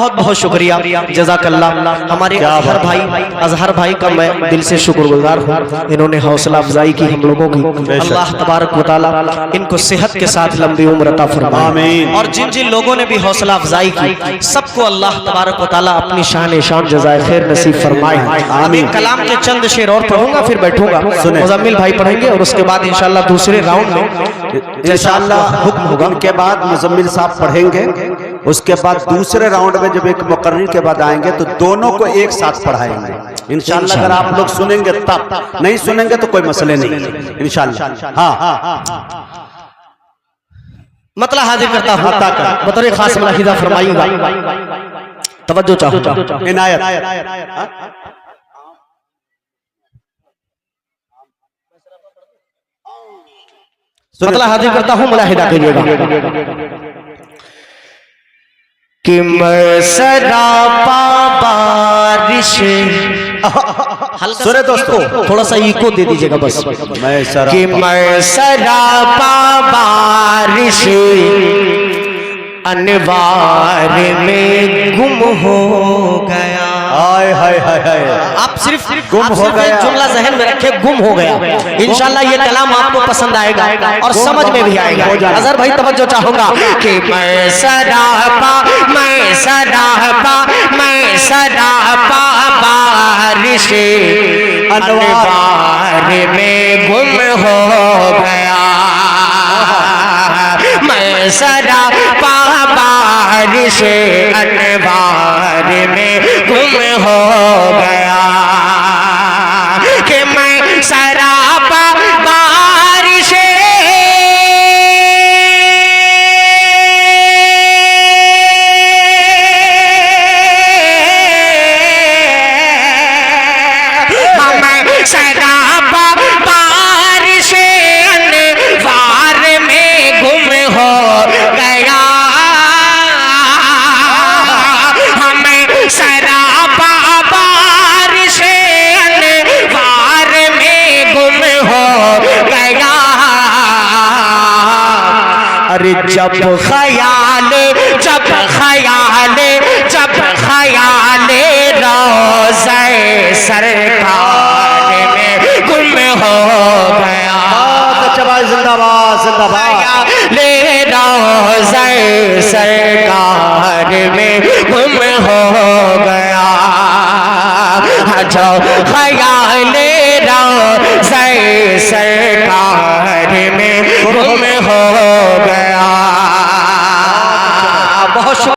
बहुत बहुत शुक्रिया, जज़ाकल्लाह। हमारे अजहर भाई का मैं दिल से शुक्रगुजार हूँ, इन्होंने हौसला अफजाई की हम लोगों की। अल्लाह तबारक व तआला इनको सेहत के साथ लंबी उम्र अता फरमाए, और जिन जिन लोगों ने भी हौसला अफजाई की सबको अल्लाह तबारक व तआला अपनी शान शान जज़ाए खैर नसीब फरमाए। आमीन। कलाम के चंद शेर और पढ़ूंगा, फिर बैठूंगा, मुज़म्मिल भाई पढ़ेंगे और उसके बाद इंशाअल्लाह दूसरे राउंड में इंशाअल्लाह हुक्म होगा। उनके बाद मुज़म्मिल साहब पढ़ेंगे, उसके बाद दूसरे राउंड में जब एक मुकर्रिर के बाद आएंगे तो दोनों को एक साथ पढ़ाएंगे इंशाअल्लाह। अगर आप लोग सुनेंगे तब, नहीं सुनेंगे तो कोई मसले नहीं इंशाअल्लाह। हाँ, मतलब हाजिर करता हूँ बतौर खास मुलाहिजा फरमाइएगा, तवज्जो चाहूँगा, इनायत। मतलब हाजिर करता हूँ, मुलाहिजा करिएगा कि मैं सरापा बारिश, सुने दोस्तों, थोड़ा सा इको दे दीजिएगा बस। कि मैं सरापा बारिश अनवार में गुम हो गया। हाय हाय हाय हाय, आप सिर्फ गुम हो गया जुमला जहन में रखे, गुम हो गया। इंशाअल्लाह ये कलाम आपको पसंद आएगा और समझ में भी आएगा। अजहर भाई तवज्जो चाहूंगा कि मैं सरापा, मैं सरापा, मैं सरापा बारिश अनवार में गुम हो गया। मैं सरापा बारिश अनवार में गुम हो गया, कि मैं सरापा बारिश मैं सरापा बारिश अनवार में गुम हो गया। हमें सरापा बारिश अनवार में गुम हो गया। अरे जब ख्याल, जब ख्याल, जब ख्याल रोज़े सरकार में गुम हो गया। जिंदाबाद जिंदाबाद। ले रोज़े सरकार में गुम हो गया। जो ख्याल